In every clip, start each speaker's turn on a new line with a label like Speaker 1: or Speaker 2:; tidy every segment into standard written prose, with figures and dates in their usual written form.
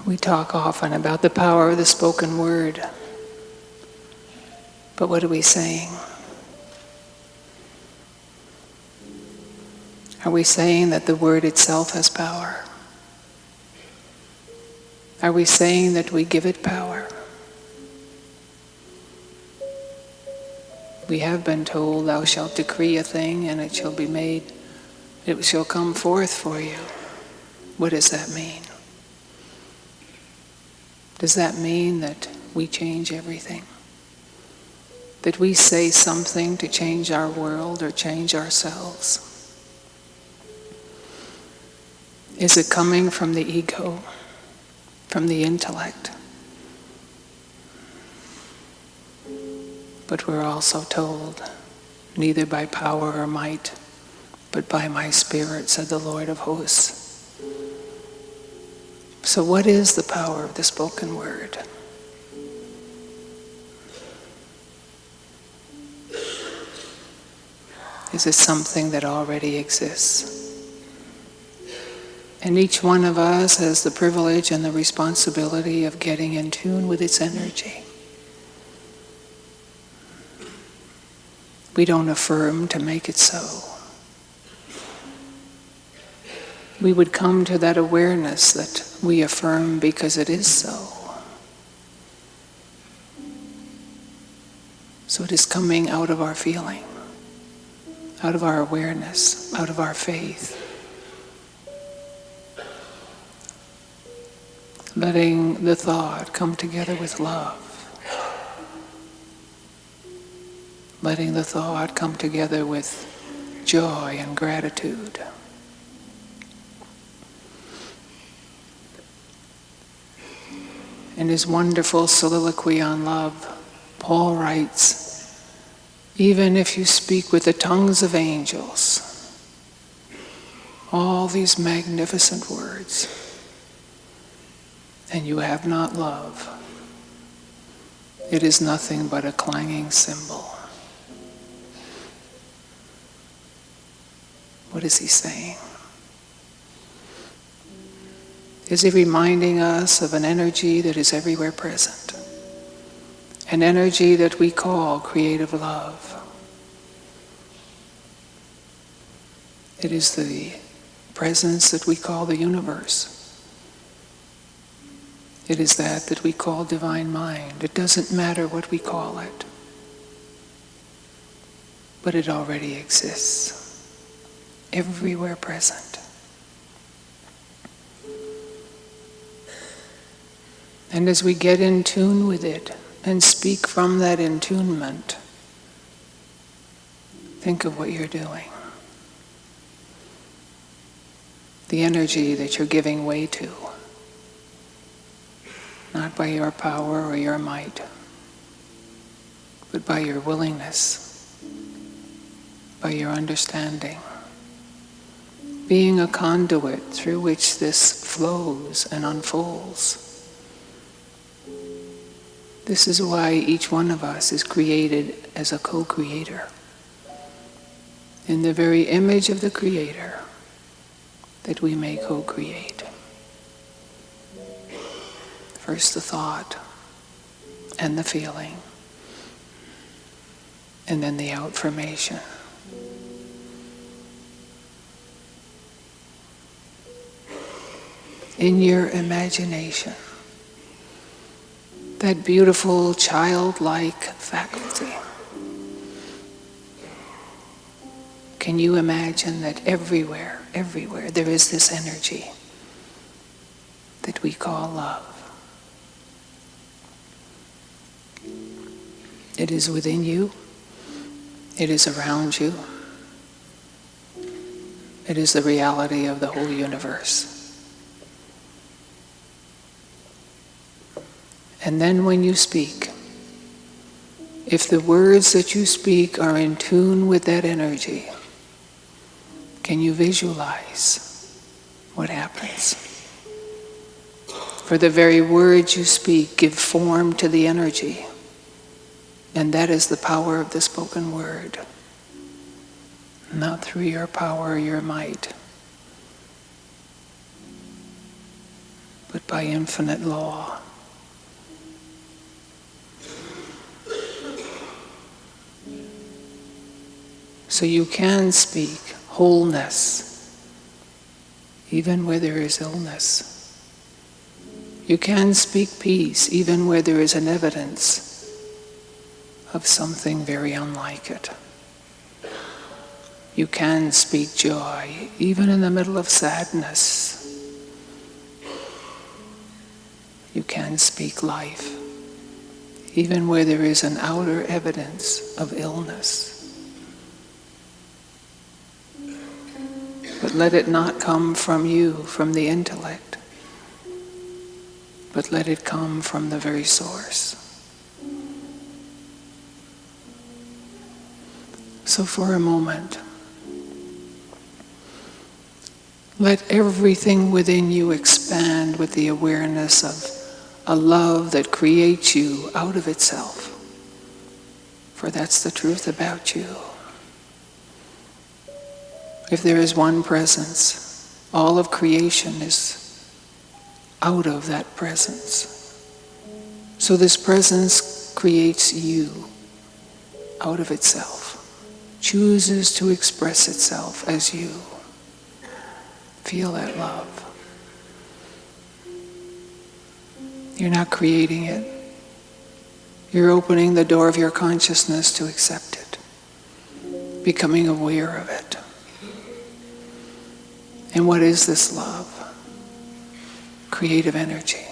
Speaker 1: We talk often about the power of the spoken word, but what are we saying? Are we saying that the word itself has power? Are we saying that we give it power? We have been told, thou shalt decree a thing and it shall be made, it shall come forth for you. What does that mean? Does that mean that we change everything? That we say something to change our world or change ourselves? Is it coming from the ego, from the intellect? But we're also told, neither by power or might, but by my Spirit, said the Lord of hosts. So what is the power of the spoken word? Is it something that already exists? And each one of us has the privilege and the responsibility of getting in tune with its energy. We don't affirm to make it so. We would come to that awareness that we affirm because it is so. So it is coming out of our feeling, out of our awareness, out of our faith. Letting the thought come together with love. Letting the thought come together with joy and gratitude. In his wonderful soliloquy on love, Paul writes, even if you speak with the tongues of angels, all these magnificent words, and you have not love, it is nothing but a clanging cymbal. What is he saying? Is he reminding us of an energy that is everywhere present? An energy that we call creative love. It is the presence that we call the universe. It is that we call divine mind. It doesn't matter what we call it, but it already exists, everywhere present. And as we get in tune with it and speak from that intunement, think of what you're doing. The energy that you're giving way to. Not by your power or your might, but by your willingness, by your understanding. Being a conduit through which this flows and unfolds. This is why each one of us is created as a co-creator. In the very image of the Creator, that we may co-create. First the thought and the feeling, and then the affirmation. In your imagination, that beautiful childlike faculty, can you imagine that everywhere, there is this energy that we call love? It is within you. It is around you. It is the reality of the whole universe. And then when you speak, if the words that you speak are in tune with that energy, can you visualize what happens? For the very words you speak give form to the energy. And that is the power of the spoken word. Not through your power or your might, but by infinite law. So you can speak wholeness, even where there is illness. You can speak peace, even where there is an evidence of something very unlike it. You can speak joy, even in the middle of sadness. You can speak life, even where there is an outer evidence of illness. But let it not come from you, from the intellect, but let it come from the very source. So for a moment, let everything within you expand with the awareness of a love that creates you out of itself. For that's the truth about you. If there is one presence, all of creation is out of that presence. So this presence creates you out of itself, chooses to express itself as you. Feel that love. You're not creating it. You're opening the door of your consciousness to accept it, becoming aware of it. And what is this love? Creative energy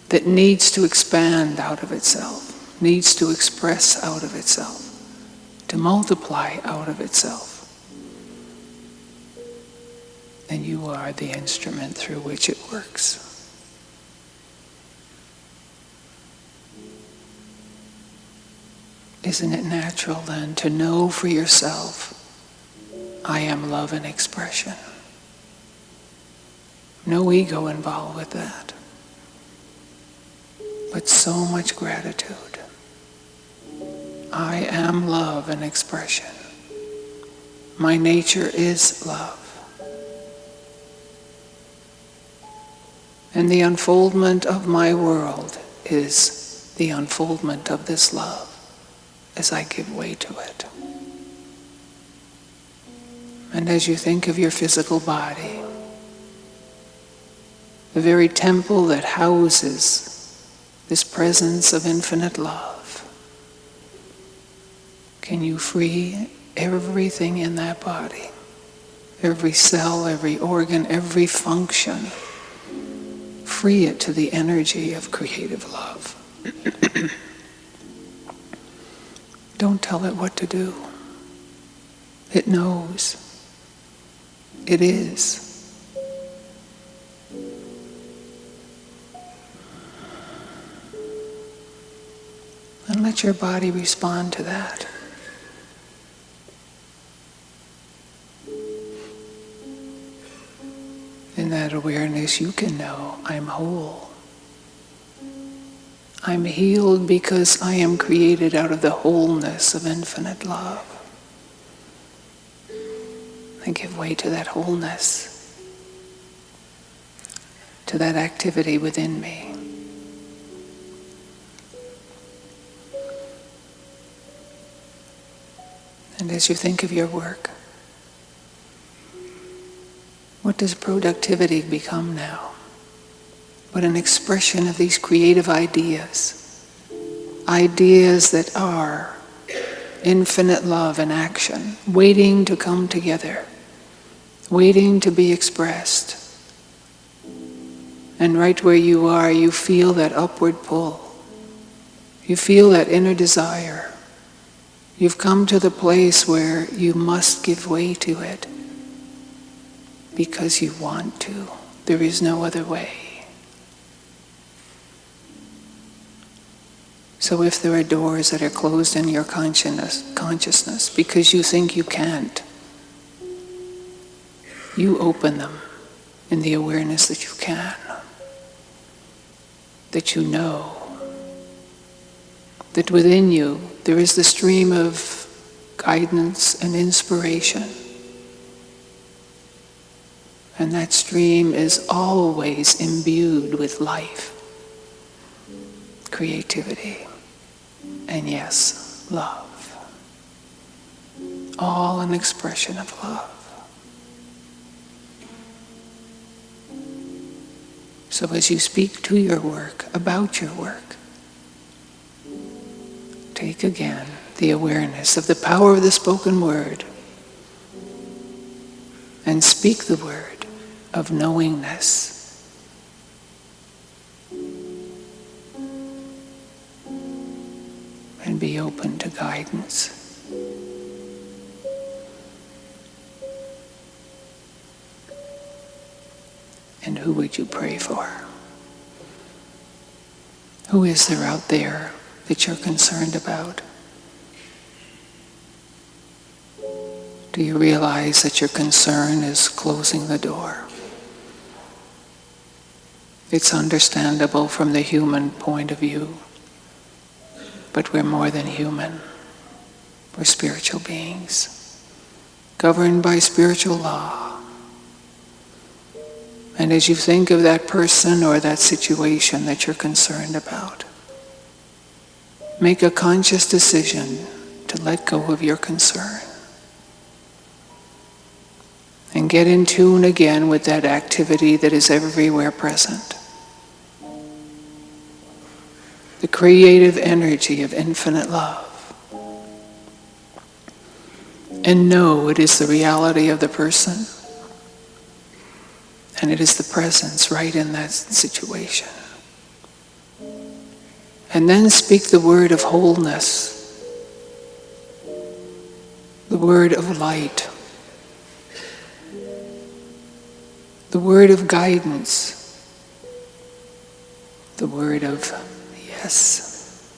Speaker 1: that needs to expand out of itself, needs to express out of itself, to multiply out of itself. And you are the instrument through which it works. Isn't it natural then to know for yourself, I am love in expression? No ego involved with that, but so much gratitude. I am love in expression. My nature is love. And the unfoldment of my world is the unfoldment of this love as I give way to it. And as you think of your physical body, the very temple that houses this presence of infinite love, can you free everything in that body, every cell, every organ, every function? Free it to the energy of creative love. Don't tell it what to do. It knows. It is. And let your body respond to that. In that awareness, you can know I'm whole. I'm healed because I am created out of the wholeness of infinite love. And give way to that wholeness, to that activity within me. And as you think of your work, what does productivity become now? But an expression of these creative ideas. Ideas that are infinite love in action, waiting to come together, waiting to be expressed. And right where you are, you feel that upward pull. You feel that inner desire. You've come to the place where you must give way to it because you want to. There is no other way. So if there are doors that are closed in your consciousness because you think you can't, you open them in the awareness that you can, that you know, that within you there is the stream of guidance and inspiration. And that stream is always imbued with life, creativity, and yes, love. All an expression of love. So as you speak to your work, about your work, take again the awareness of the power of the spoken word and speak the word of knowingness. And be open to guidance. And who would you pray for? Who is there out there that you're concerned about? Do you realize that your concern is closing the door? It's understandable from the human point of view, but we're more than human. We're spiritual beings, governed by spiritual law. And as you think of that person or that situation that you're concerned about, make a conscious decision to let go of your concern. And get in tune again with that activity that is everywhere present. The creative energy of infinite love. And know it is the reality of the person. And it is the presence right in that situation. And then speak the word of wholeness, the word of light, the word of guidance, the word of yes.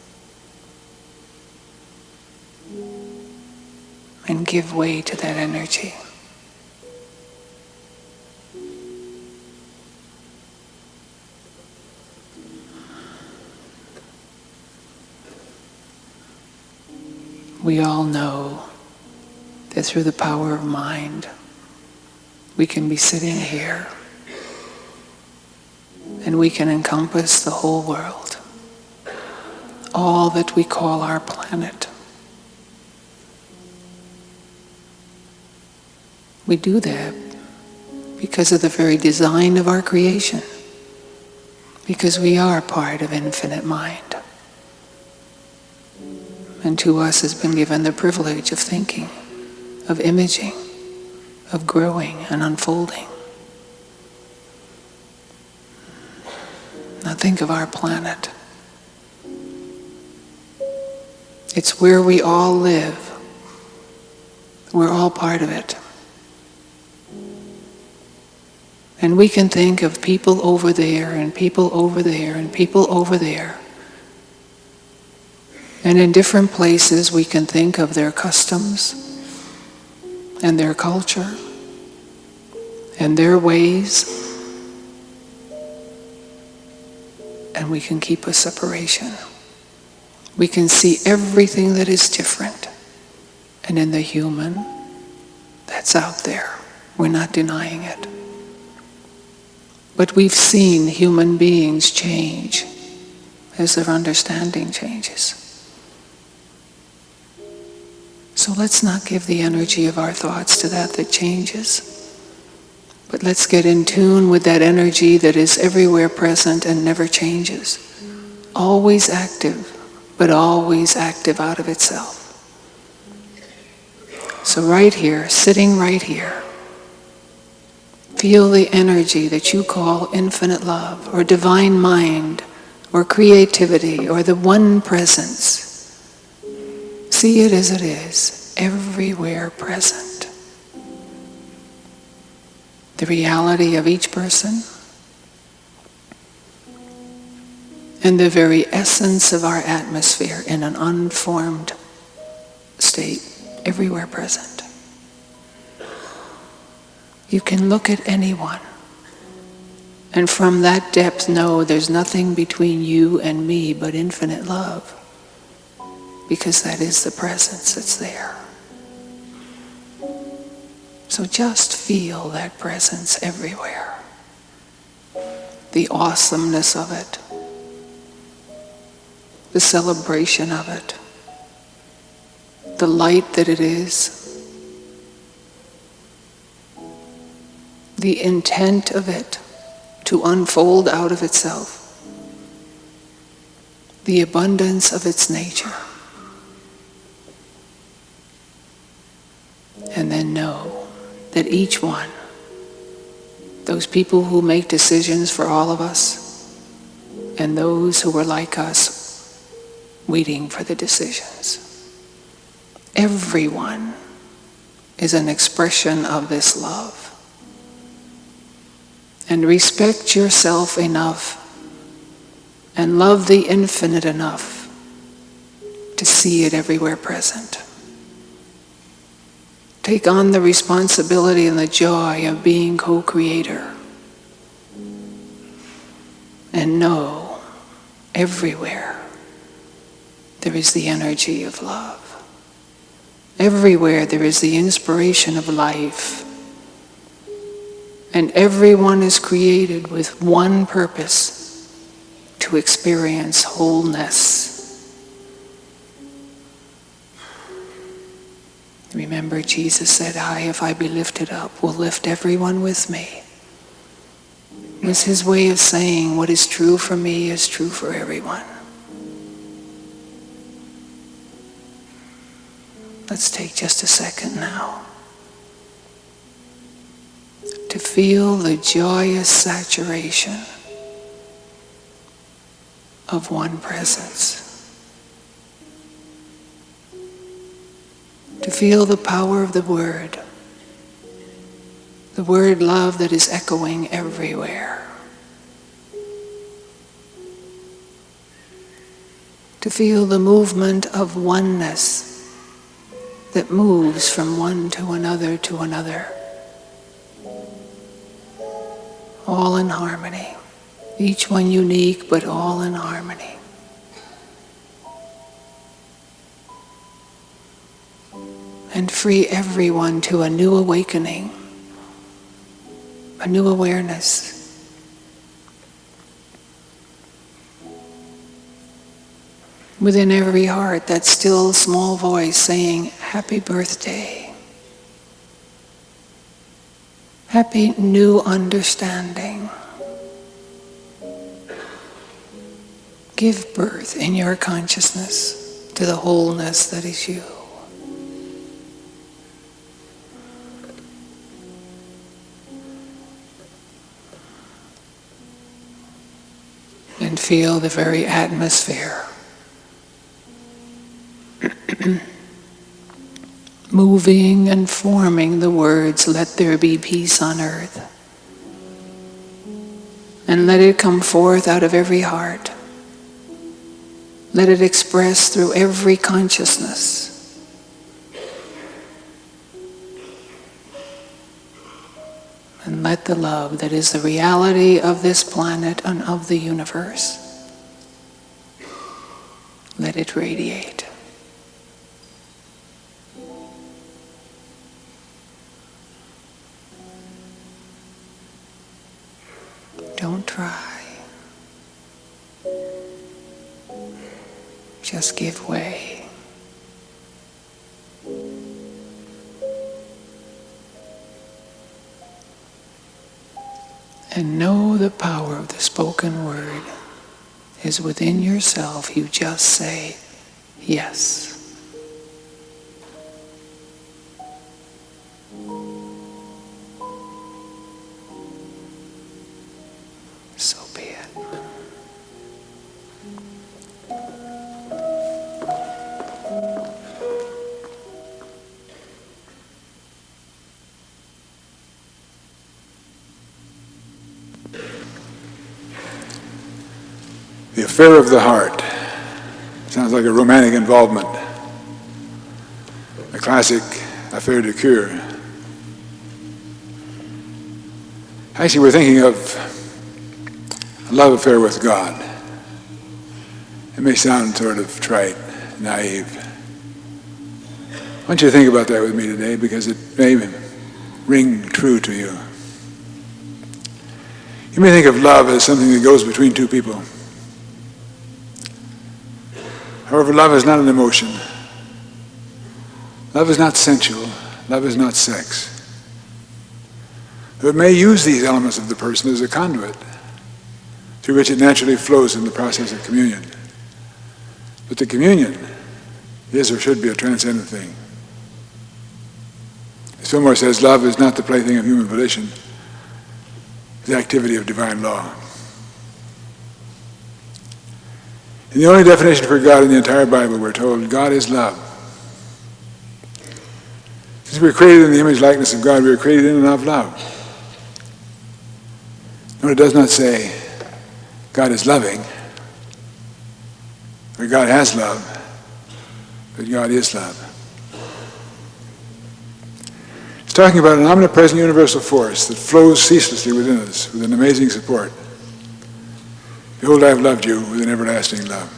Speaker 1: And give way to that energy. We all know that through the power of mind, we can be sitting here and we can encompass the whole world, all that we call our planet. We do that because of the very design of our creation, because we are part of infinite mind. And to us has been given the privilege of thinking, of imaging, of growing and unfolding. Now think of our planet. It's where we all live. We're all part of it. And we can think of people over there and people over there and people over there. And in different places we can think of their customs and their culture and their ways. And we can keep a separation. We can see everything that is different. And in the human, that's out there. We're not denying it. But we've seen human beings change as their understanding changes. So let's not give the energy of our thoughts to that changes. But let's get in tune with that energy that is everywhere present and never changes. Always active, but always active out of itself. So right here, sitting right here, feel the energy that you call infinite love, or divine mind, or creativity, or the one presence. See it as it is, everywhere present. The reality of each person and the very essence of our atmosphere in an unformed state, everywhere present. You can look at anyone and from that depth know there's nothing between you and me but infinite love. Because that is the presence that's there. So just feel that presence everywhere. The awesomeness of it. The celebration of it. The light that it is. The intent of it to unfold out of itself. The abundance of its nature. And then know that each one, those people who make decisions for all of us, and those who are like us, waiting for the decisions, everyone is an expression of this love. And respect yourself enough and love the infinite enough to see it everywhere present. Take on the responsibility and the joy of being co-creator. And know everywhere there is the energy of love. Everywhere there is the inspiration of life. And everyone is created with one purpose: to experience wholeness. Remember, Jesus said, "I, if I be lifted up, will lift everyone with me." It was his way of saying what is true for me is true for everyone. Let's take just a second now to feel the joyous saturation of one presence. To feel the power of the word love that is echoing everywhere. To feel the movement of oneness that moves from one to another, all in harmony. Each one unique, but all in harmony. And free everyone to a new awakening, a new awareness. Within every heart, that still small voice saying, "Happy birthday. Happy new understanding." Give birth in your consciousness to the wholeness that is you. And feel the very atmosphere moving and forming the words, "Let there be peace on earth." And let it come forth out of every heart. Let it express through every consciousness. And let the love that is the reality of this planet and of the universe, let it radiate. Don't try. Just give way. And know the power of the spoken word is within yourself. You just say yes. So be it.
Speaker 2: The affair of the heart. Sounds like a romantic involvement. A classic affair de cœur. Actually, we're thinking of a love affair with God. It may sound sort of trite, naive. I want you to think about that with me today, because it may ring true to you. You may think of love as something that goes between two people. However, love is not an emotion. Love is not sensual. Love is not sex. It may use these elements of the person as a conduit through which it naturally flows in the process of communion. But the communion is or should be a transcendent thing. As Fillmore says, love is not the plaything of human volition, it's the activity of divine law. In the only definition for God in the entire Bible, we're told God is love. Since we were created in the image and likeness of God, we were created in and of love. No, it does not say God is loving, or God has love, but God is love. It's talking about an omnipresent universal force that flows ceaselessly within us with an amazing support. Behold, I have loved you with an everlasting love.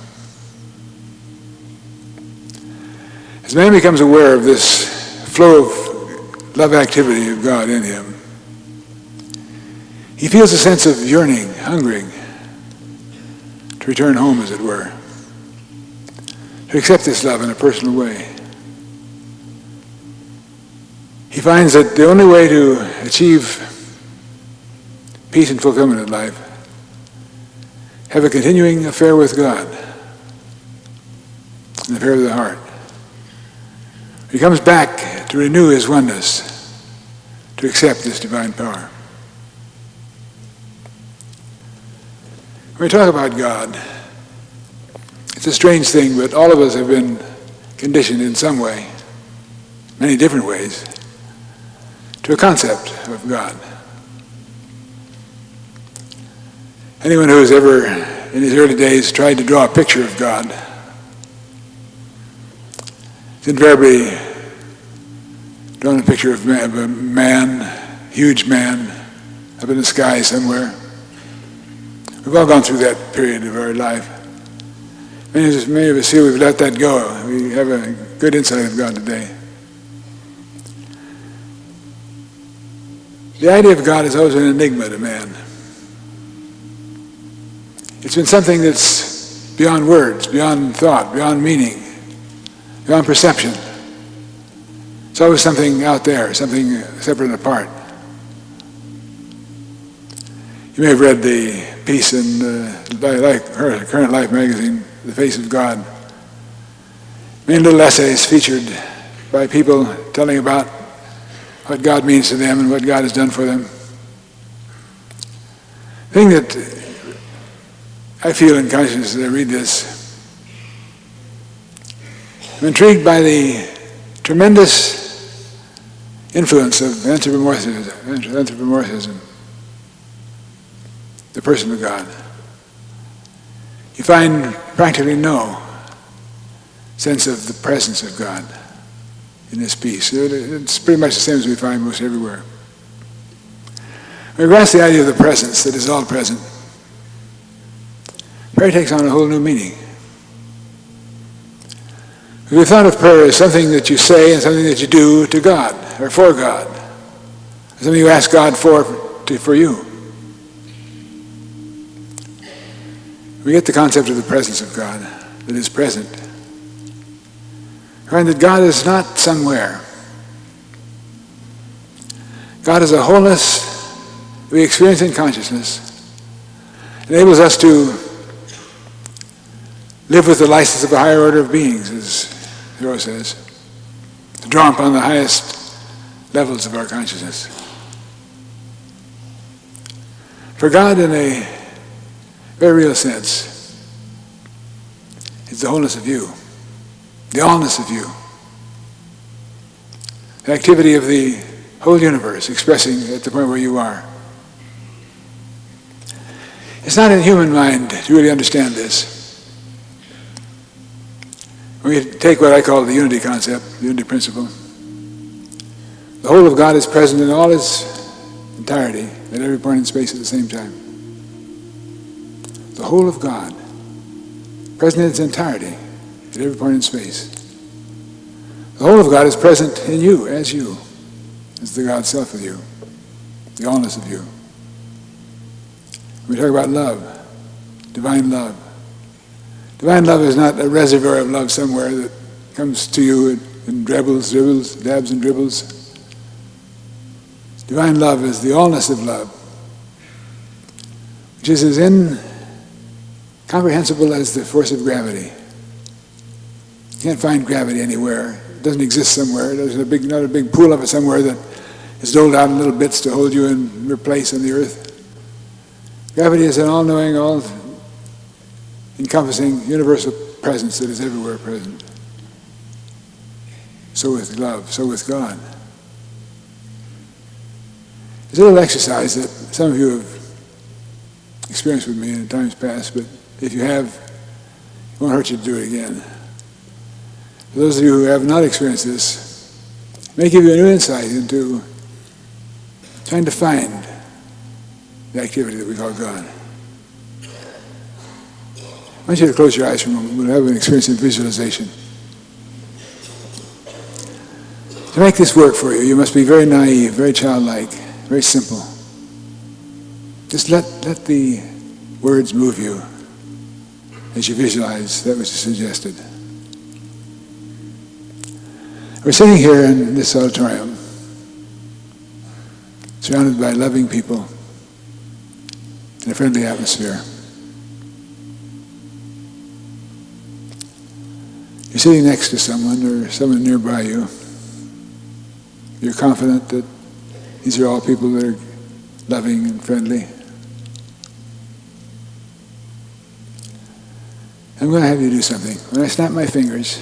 Speaker 2: As man becomes aware of this flow of love activity of God in him, he feels a sense of yearning, hungering to return home, as it were, to accept this love in a personal way. He finds that the only way to achieve peace and fulfillment in life, have a continuing affair with God, an affair of the heart. He comes back to renew his oneness, to accept this divine power. When we talk about God, it's a strange thing, but all of us have been conditioned in some way, many different ways, to a concept of God. Anyone who has ever, in his early days, tried to draw a picture of God, has invariably drawn a picture of a man, huge man, up in the sky somewhere. We've all gone through that period of our life. Many of us here, we've let that go. We have a good insight of God today. The idea of God is always an enigma to man. It's been something that's beyond words, beyond thought, beyond meaning, beyond perception. It's always something out there, something separate and apart. You may have read the piece in Current Life magazine, The Face of God. Many little essays featured by people telling about what God means to them and what God has done for them. The thing that I feel in consciousness as I read this, I'm intrigued by the tremendous influence of anthropomorphism, the person of God. You find practically no sense of the presence of God in this piece. It's pretty much the same as we find most everywhere. When we grasp the idea of the presence that is all present, prayer takes on a whole new meaning. We thought of prayer as something that you say and something that you do to God or for God, something you ask God for you. We get the concept of the presence of God that is present. We find that God is not somewhere. God is a wholeness that we experience in consciousness. It enables us to live with the license of a higher order of beings, as Thoreau says, to draw upon the highest levels of our consciousness. For God, in a very real sense, is the wholeness of you, the allness of you, the activity of the whole universe expressing at the point where you are. It's not in human mind to really understand this. We take what I call the unity concept, the unity principle. The whole of God is present in all its entirety at every point in space at the same time. The whole of God, present in its entirety at every point in space. The whole of God is present in you, as you, is the God self of you, the allness of you. We talk about love, divine love. Divine love is not a reservoir of love somewhere that comes to you in dabs and dribbles. Divine love is the allness of love, which is as incomprehensible as the force of gravity. You can't find gravity anywhere. It doesn't exist somewhere. There's not a big pool of it somewhere that is doled out in little bits to hold you in your place on the earth. Gravity is an all-knowing, all-encompassing, universal presence that is everywhere present. So with love, so with God. There's a little exercise that some of you have experienced with me in times past, but if you have, it won't hurt you to do it again. For those of you who have not experienced this, it may give you a new insight into trying to find the activity that we call God. I want you to close your eyes for a moment. We'll have an experience in visualization. To make this work for you, you must be very naive, very childlike, very simple. Just let the words move you as you visualize that which is suggested. We're sitting here in this auditorium, surrounded by loving people in a friendly atmosphere. You're sitting next to someone or someone nearby you. You're confident that these are all people that are loving and friendly. I'm going to have you do something. When I snap my fingers,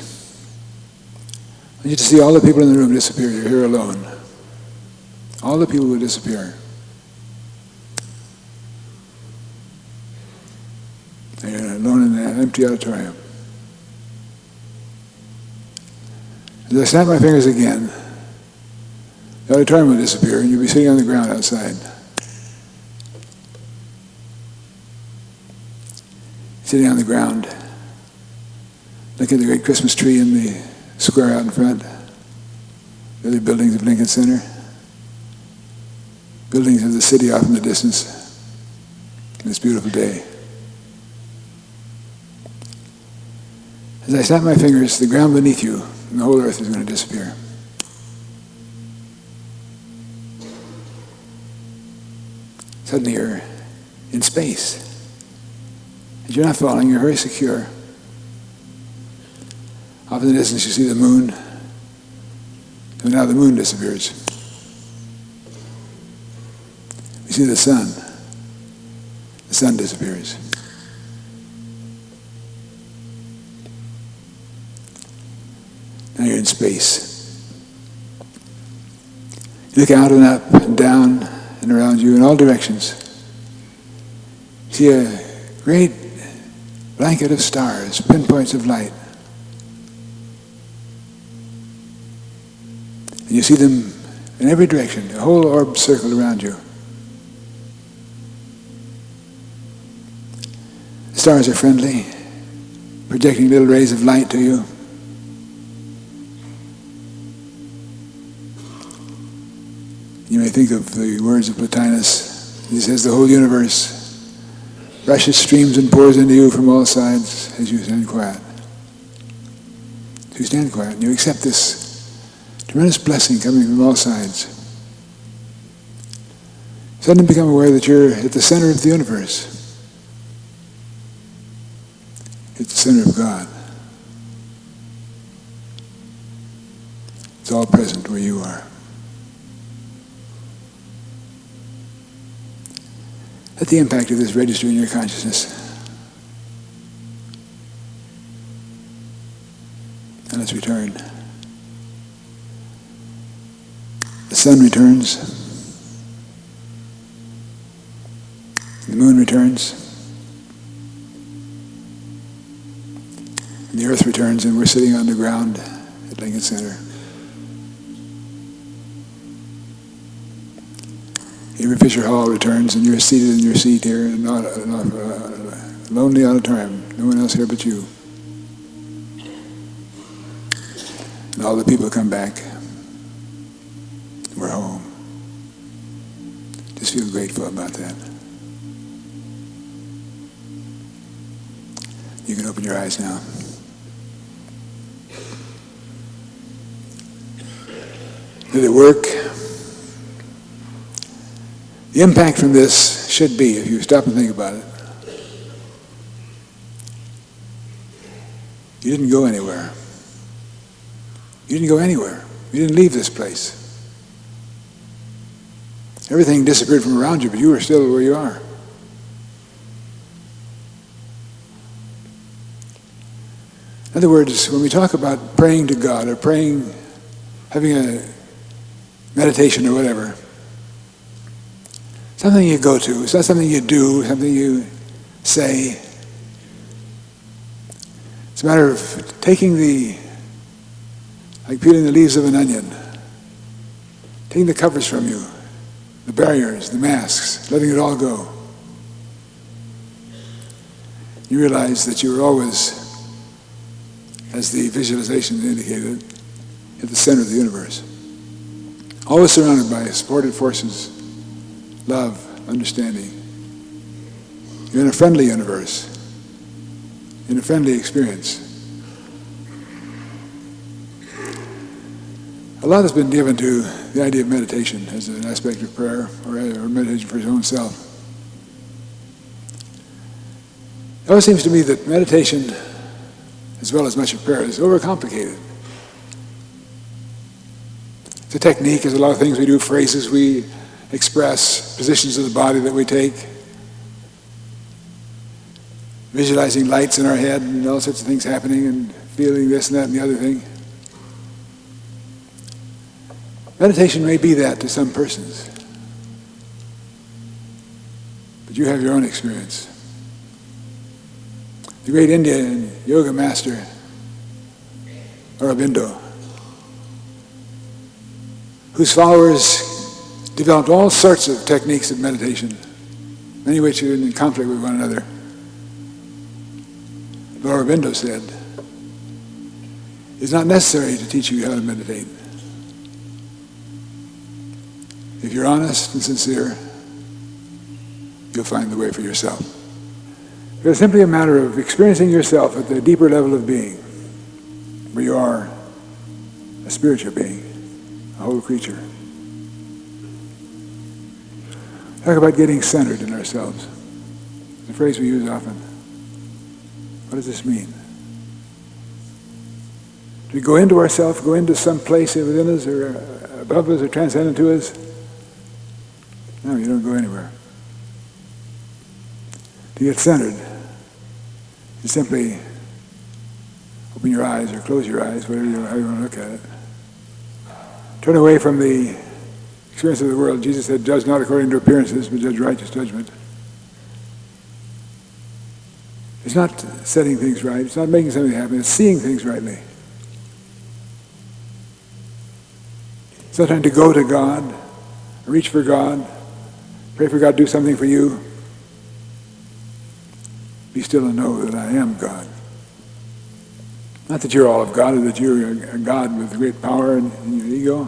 Speaker 2: I want you to see all the people in the room disappear. You're here alone. All the people will disappear. And you're alone in an empty auditorium. As I snap my fingers again, the auditorium will disappear and you'll be sitting on the ground outside. Sitting on the ground, looking at the great Christmas tree in the square out in front, the other buildings of Lincoln Center, buildings of the city off in the distance, on this beautiful day. As I snap my fingers, the ground beneath you and the whole earth is going to disappear. Suddenly you're in space. And you're not falling, you're very secure. Off in the distance you see the moon. And now the moon disappears. You see the sun. The sun disappears. Now you're in space. You look out and up and down and around you in all directions. See a great blanket of stars, pinpoints of light. And you see them in every direction, a whole orb circled around you. The stars are friendly, projecting little rays of light to you. You may think of the words of Plotinus. He says the whole universe rushes, streams, and pours into you from all sides as you stand quiet. So you stand quiet and you accept this tremendous blessing coming from all sides. Suddenly become aware that you're at the center of the universe. At the center of God. It's all present where you are. Let the impact of this register in your consciousness. And let's return. The sun returns. The moon returns. And the earth returns, and we're sitting on the ground at Lincoln Center. Avery Fisher Hall returns, and you're seated in your seat here in a lonely auditorium. No one else here but you. And all the people come back. We're home. Just feel grateful about that. You can open your eyes now. Did it work? The impact from this should be, if you stop and think about it, you didn't go anywhere. You didn't go anywhere. You didn't leave this place. Everything disappeared from around you, but you were still where you are. In other words, when we talk about praying to God or praying, having a meditation or whatever, something you go to. It's not something you do, something you say. It's a matter of taking like peeling the leaves of an onion, taking the covers from you, the barriers, the masks, letting it all go. You realize that you were always, as the visualization indicated, at the center of the universe. Always surrounded by supported forces, love, understanding. You're in a friendly universe, in a friendly experience. A lot has been given to the idea of meditation as an aspect of prayer or meditation for his own self. It always seems to me that meditation, as well as much of prayer, is overcomplicated. It's a technique, there's a lot of things we do, phrases we express, positions of the body that we take, visualizing lights in our head and all sorts of things happening and feeling this and that and the other thing. Meditation may be that to some persons, but you have your own experience. The great Indian yoga master, Aurobindo, whose followers developed all sorts of techniques of meditation, many of which are in conflict with one another. But Aurobindo said, it's not necessary to teach you how to meditate. If you're honest and sincere, you'll find the way for yourself. It's simply a matter of experiencing yourself at the deeper level of being, where you are a spiritual being, a whole creature. Talk about getting centered in ourselves. It's a phrase we use often. What does this mean? Do we go into ourselves, go into some place within us or above us or transcendent to us? No, you don't go anywhere. To get centered, you simply open your eyes or close your eyes, how you want to look at it. Turn away from the experience of the world. Jesus said, judge not according to appearances, but judge righteous judgment. It's not setting things right. It's not making something happen. It's seeing things rightly. It's not trying to go to God, reach for God, pray for God to do something for you. Be still and know that I am God. Not that you're all of God or that you're a God with great power in your ego,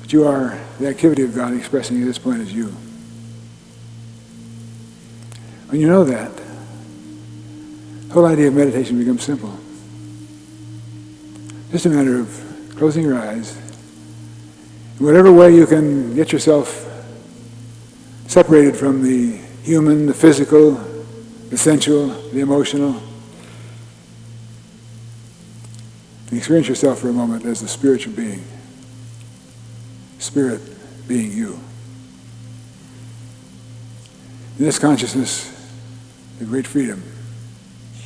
Speaker 2: but you are the activity of God expressing at this point as you. When you know that, the whole idea of meditation becomes simple. Just a matter of closing your eyes. In whatever way you can get yourself separated from the human, the physical, the sensual, the emotional. Experience yourself for a moment as the spiritual being. Spirit being you. In this consciousness, there's great freedom,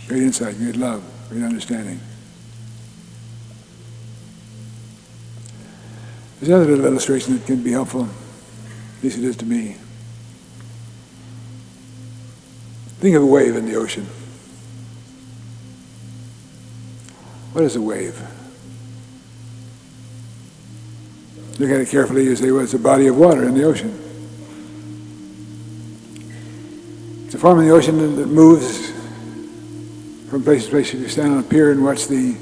Speaker 2: great insight, great love, great understanding. There's another little illustration that can be helpful, at least it is to me. Think of a wave in the ocean. What is a wave? Look at it carefully, you say, well, it's a body of water in the ocean. It's a form in the ocean that moves from place to place. If you stand on a pier and watch the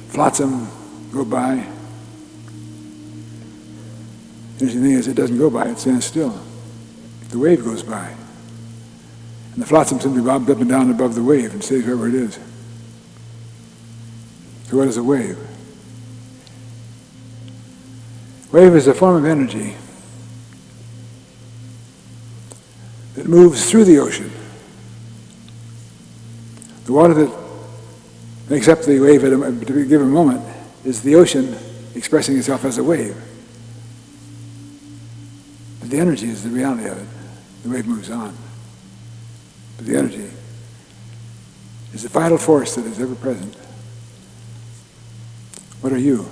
Speaker 2: flotsam go by, The interesting thing is it doesn't go by, it stands still. The wave goes by. And the flotsam simply bobs up and down above the wave and stays wherever it is. So what is a wave? Wave is a form of energy that moves through the ocean. The water that makes up the wave at a given moment is the ocean expressing itself as a wave. But the energy is the reality of it. The wave moves on. But the energy is the vital force that is ever present. What are you?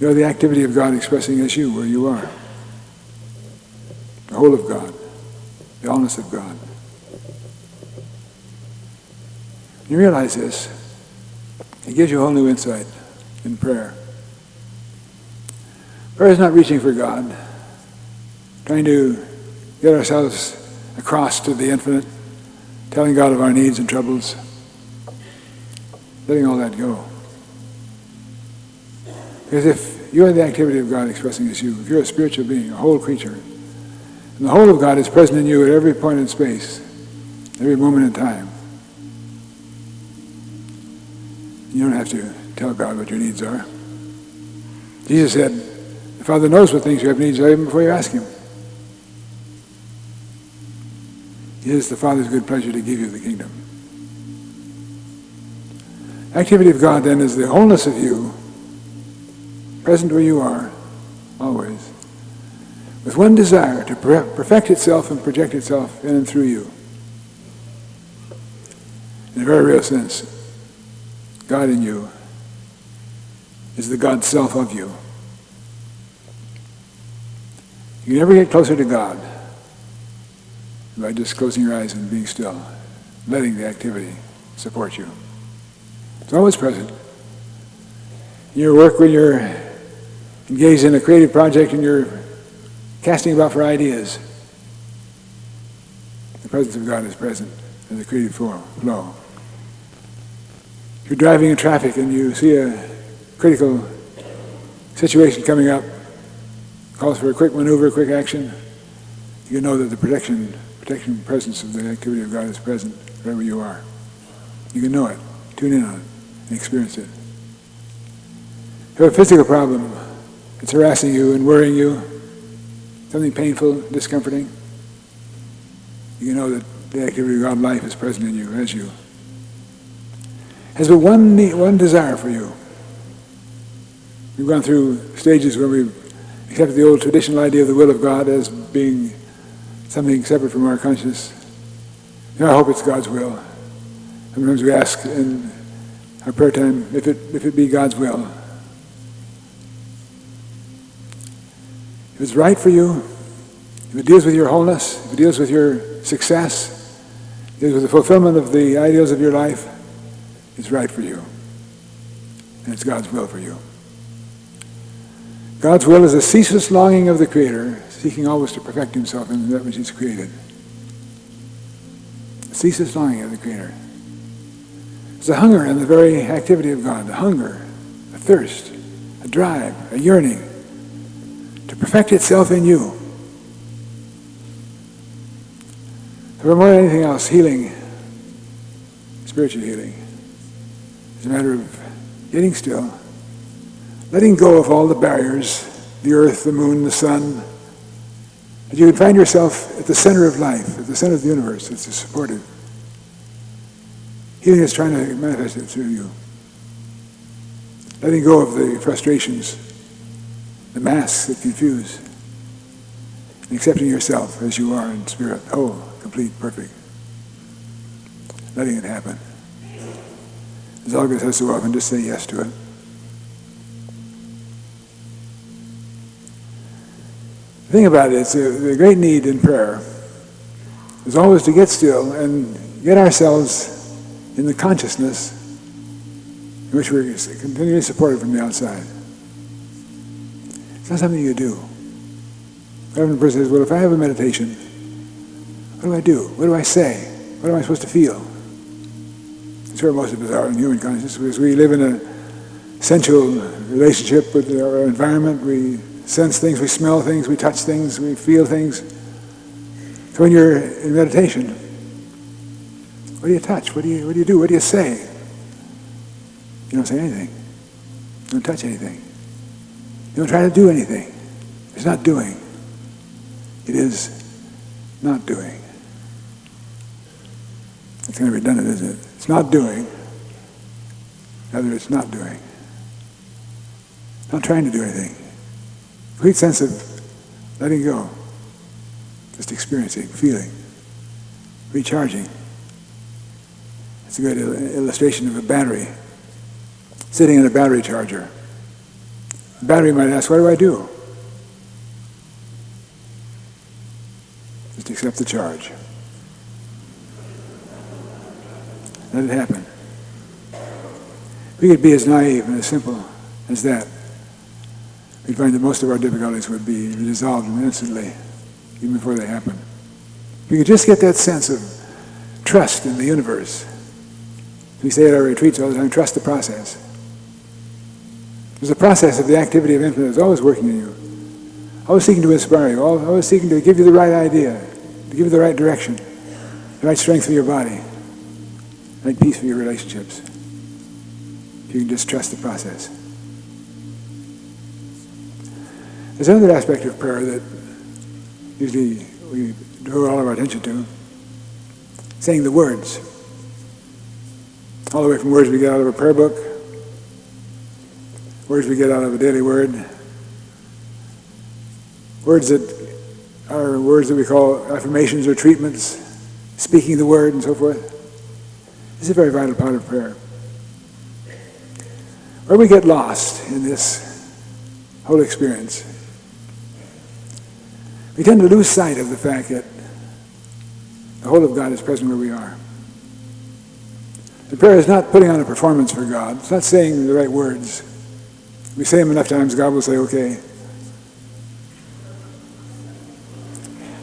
Speaker 2: You are the activity of God expressing as you, where you are. The whole of God, the allness of God. When you realize this, it gives you a whole new insight in prayer. Prayer is not reaching for God, trying to get ourselves across to the infinite, telling God of our needs and troubles, letting all that go. Because if you are the activity of God expressing as you, if you're a spiritual being, a whole creature, and the whole of God is present in you at every point in space, every moment in time, you don't have to tell God what your needs are. Jesus said, the Father knows what things you have needs of even before you ask Him. It is the Father's good pleasure to give you the kingdom. Activity of God then is the wholeness of you, present where you are, always, with one desire to perfect itself and project itself in and through you. In a very real sense, God in you is the God self of you. You can never get closer to God by just closing your eyes and being still, letting the activity support you. It's always present. In your work, when you're engaged in a creative project and you're casting about for ideas, the presence of God is present as a creative flow. If you're driving in traffic and you see a critical situation coming up, calls for a quick maneuver, a quick action, you know that the protection presence of the activity of God is present wherever you are. You can know it, tune in on it, and experience it. If you have a physical problem, it's harassing you and worrying you, something painful, discomforting, you know that the activity of God life is present in you, as you. Has but one desire for you. We've gone through stages where we've accepted the old traditional idea of the will of God as being something separate from our consciousness. I hope it's God's will. Sometimes we ask in our prayer time if it be God's will. If it's right for you, if it deals with your wholeness, if it deals with your success, if it deals with the fulfillment of the ideals of your life, it's right for you. And it's God's will for you. God's will is a ceaseless longing of the Creator, seeking always to perfect Himself in that which He's created. A ceaseless longing of the Creator. It's a hunger in the very activity of God, a hunger, a thirst, a drive, a yearning to perfect itself in you. For more than anything else, healing, spiritual healing, is a matter of getting still, letting go of all the barriers, the earth, the moon, the sun, that you would find yourself at the center of life, at the center of the universe. It's supportive. Healing is trying to manifest it through you. Letting go of the frustrations, the masks that confuse, and accepting yourself as you are in spirit, whole, complete, perfect. Letting it happen. As Olga says so often, just say yes to it. The thing about it is the great need in prayer is always to get still and get ourselves in the consciousness in which we're continually supported from the outside. It's not something you do. Often the person says, well, if I have a meditation, what do I do? What do I say? What am I supposed to feel? It's where most of us are in human consciousness, because we live in sensual relationship with our environment. We sense things, we smell things, we touch things, we feel things. So when you're in meditation, what do you touch? What do you do? What do you say? You don't say anything. You don't touch anything. You don't try to do anything. It's not doing. It is not doing. It's kind of redundant, isn't it? It's not doing. Rather, it's not doing. Not trying to do anything. Complete sense of letting go. Just experiencing, feeling, recharging. It's a good illustration of a battery sitting in a battery charger. The battery might ask, what do I do? Just accept the charge. Let it happen. If we could be as naive and as simple as that, we'd find that most of our difficulties would be resolved instantly, even before they happen. If we could just get that sense of trust in the universe. We say at our retreats all the time, trust the process. There's a process of the activity of infinite that's always working in you, always seeking to inspire you, always seeking to give you the right idea, to give you the right direction, the right strength for your body, the right peace for your relationships. If you can just trust the process. There's another aspect of prayer that usually we draw all of our attention to, saying the words. All the way from words we get out of a prayer book, words we get out of a daily word, words that are words that we call affirmations or treatments, speaking the word and so forth. This is a very vital part of prayer. Where we get lost in this whole experience, we tend to lose sight of the fact that the whole of God is present where we are. The prayer is not putting on a performance for God. It's not saying the right words. If we say them enough times, God will say, okay.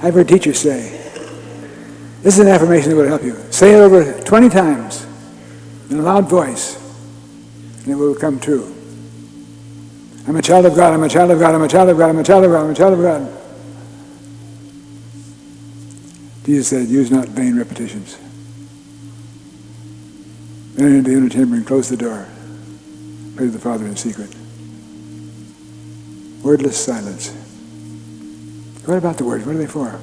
Speaker 2: I've heard teachers say, this is an affirmation that will help you. Say it over 20 times in a loud voice, and it will come true. I'm a child of God, I'm a child of God, I'm a child of God, I'm a child of God, I'm a child of God. Jesus said, use not vain repetitions. Enter into the inner chamber and close the door. Pray to the Father in secret. Wordless silence. What about the words? What are they for?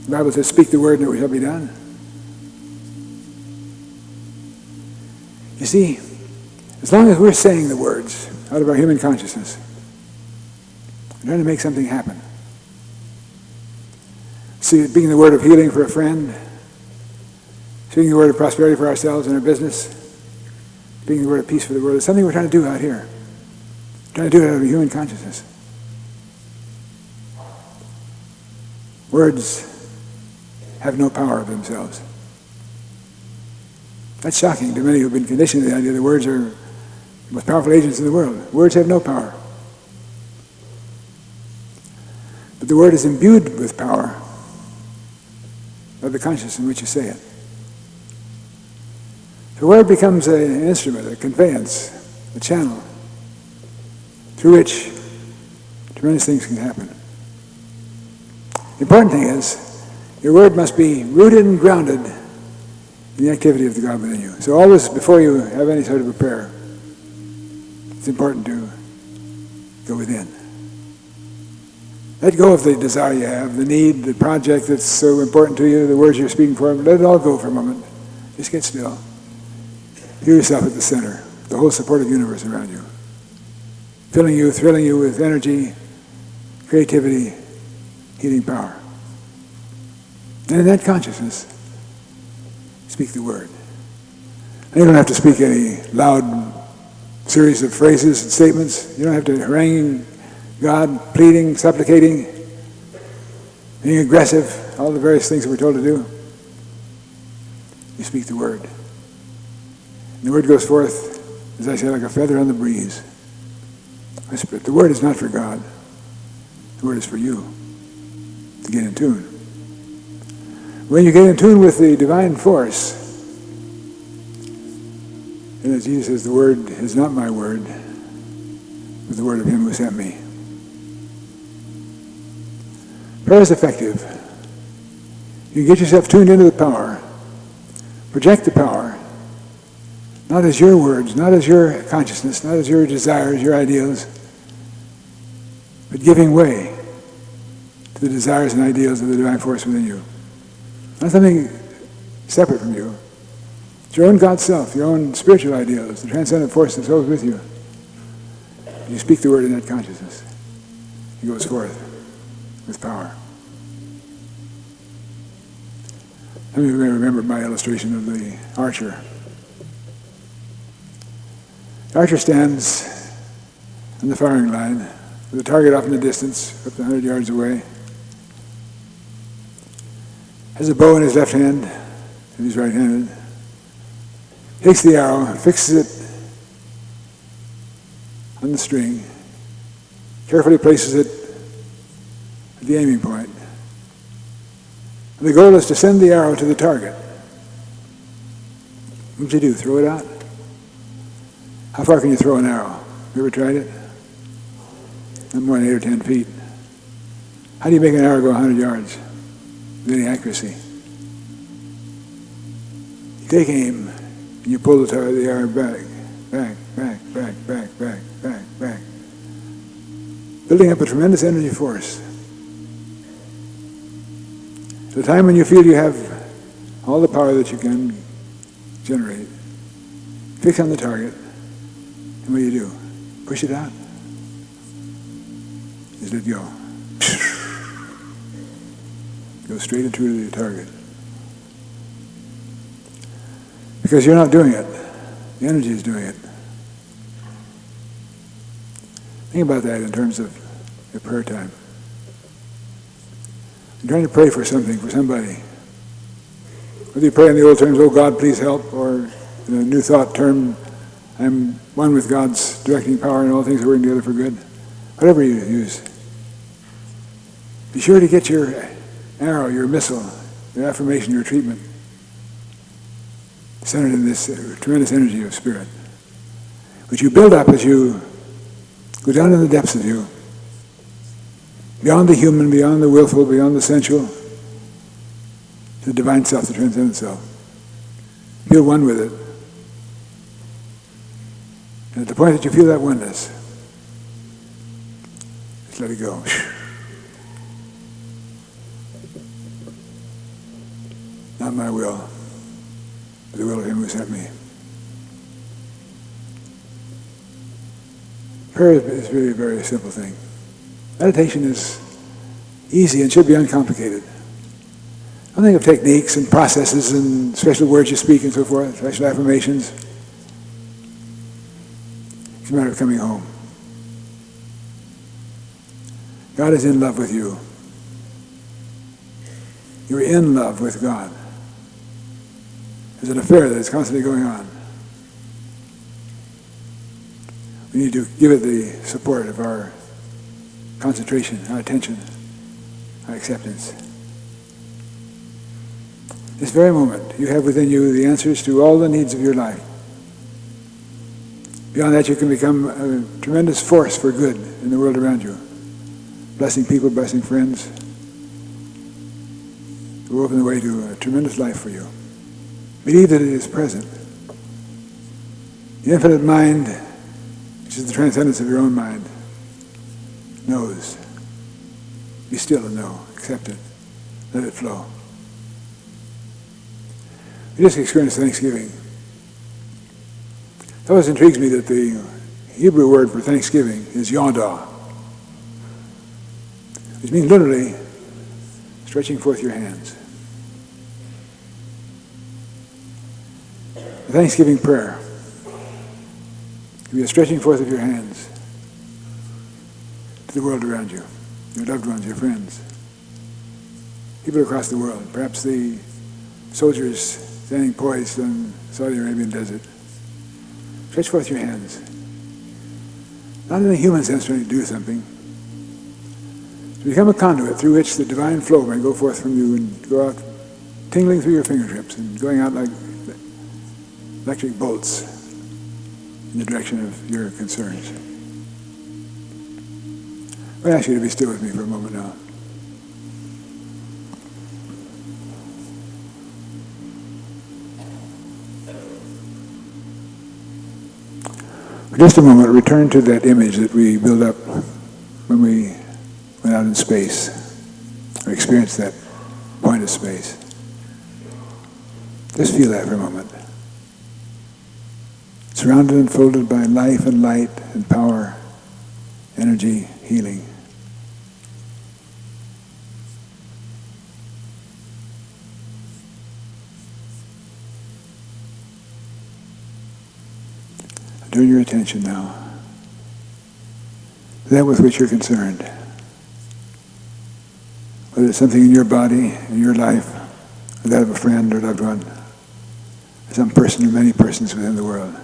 Speaker 2: The Bible says, speak the word and it shall be done. You see, as long as we're saying the words out of our human consciousness, we're trying to make something happen. See, speaking the word of healing for a friend, speaking the word of prosperity for ourselves and our business, speaking the word of peace for the world, it's something we're trying to do out here. We're trying to do it out of human consciousness. Words have no power of themselves. That's shocking to many who've been conditioned to the idea that words are the most powerful agents in the world. Words have no power. But the word is imbued with power by the consciousness in which you say it. The word becomes an instrument, a conveyance, a channel through which tremendous things can happen. The important thing is, your word must be rooted and grounded in the activity of the God within you. So always, before you have any sort of a prayer, it's important to go within. Let go of the desire you have, the need, the project that's so important to you, the words you're speaking for. Let it all go for a moment. Just get still. Feel yourself at the center, the whole supportive universe around you, filling you, thrilling you with energy, creativity, healing power. And in that consciousness, speak the word. And you don't have to speak any loud series of phrases and statements. You don't have to harangue God, pleading, supplicating, being aggressive, all the various things that we're told to do. You speak the word. And the word goes forth, as I say, like a feather on the breeze. Whisper it. The word is not for God. The word is for you to get in tune. When you get in tune with the divine force, and as Jesus says, the word is not my word, with the word of him who sent me. Prayer is effective. You get yourself tuned into the power, project the power, not as your words, not as your consciousness, not as your desires, your ideals, but giving way to the desires and ideals of the divine force within you. Not something separate from you. It's your own God self, your own spiritual ideals, the transcendent force that's always with you. You speak the word in that consciousness. It goes forth with power. Some of you may remember my illustration of the archer. The archer stands on the firing line with a target off in the distance, up to 100 yards away. Has a bow in his left hand, and he's right-handed. Takes the arrow, fixes it on the string, carefully places it at the aiming point. And the goal is to send the arrow to the target. What do you do? Throw it out? How far can you throw an arrow? You ever tried it? Not more than 8 or 10 feet. How do you make an arrow go 100 yards with any accuracy? You take aim and you pull the arrow back, back, back, back, back, back, back, back, building up a tremendous energy force. At the time when you feel you have all the power that you can generate, fix on the target, and what do? Push it out. Just let go. Go straight and true to your target. Because you're not doing it. The energy is doing it. Think about that in terms of your prayer time. You're trying to pray for something, for somebody. Whether you pray in the old terms, oh God, please help, or the new thought term, I'm one with God's directing power and all things are working together for good. Whatever you use. Be sure to get your arrow, your missile, your affirmation, your treatment centered in this tremendous energy of spirit, which you build up as you go down in the depths of you, beyond the human, beyond the willful, beyond the sensual, to the divine self, the transcendent self. Feel one with it. And at the point that you feel that oneness, just let it go. Not my will, but the will of him who sent me. Prayer is really a very simple thing. Meditation is easy and should be uncomplicated. Don't think of techniques and processes and special words you speak and so forth, special affirmations. It's a matter of coming home. God is in love with you. You're in love with God. There's an affair that is constantly going on. We need to give it the support of our concentration, our attention, our acceptance. This very moment, you have within you the answers to all the needs of your life. Beyond that, you can become a tremendous force for good in the world around you. Blessing people, blessing friends. It will open the way to a tremendous life for you. Believe that it is present. The infinite mind, which is the transcendence of your own mind, knows. Be still and know. Accept it. Let it flow. We just experienced Thanksgiving. It always intrigues me that the Hebrew word for Thanksgiving is yada, which means literally stretching forth your hands. The Thanksgiving prayer can be a stretching forth of your hands to the world around you, your loved ones, your friends, people across the world, perhaps the soldiers standing poised on the Saudi Arabian desert. Stretch forth your hands. Not in the human sense trying to do something. To become a conduit through which the divine flow may go forth from you and go out tingling through your fingertips and going out like electric bolts in the direction of your concerns. I ask you to be still with me for a moment now. For just a moment, return to that image that we built up when we went out in space, or experienced that point of space. Just feel that for a moment. Surrounded and folded by life and light and power, energy, healing. Turn your attention now to that with which you're concerned. Whether it's something in your body, in your life, or that of a friend or loved one, or some person or many persons within the world.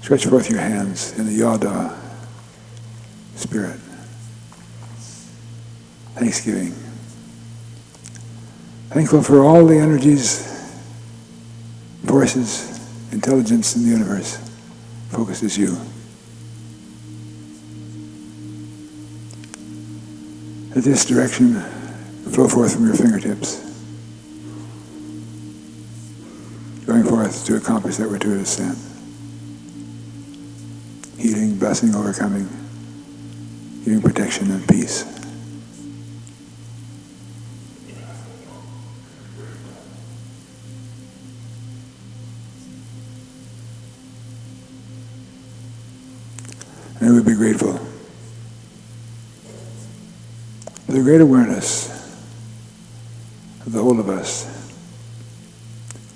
Speaker 2: Stretch forth your hands in the yada spirit. Thanksgiving. Thankful for all the energies, forces, intelligence in the universe. Focus is you. Let this direction flow forth from your fingertips, going forth to accomplish that gratuitous sin. Healing, blessing, overcoming, giving protection and peace. And we would be grateful for the great awareness of the whole of us,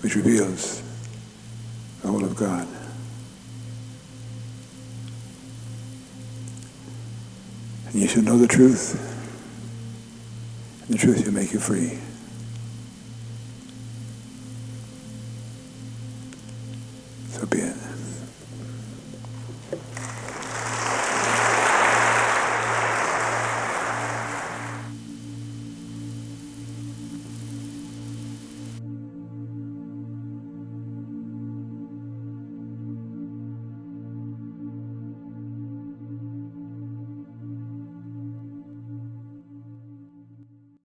Speaker 2: which reveals the whole of God. And you shall know the truth, and the truth shall make you free.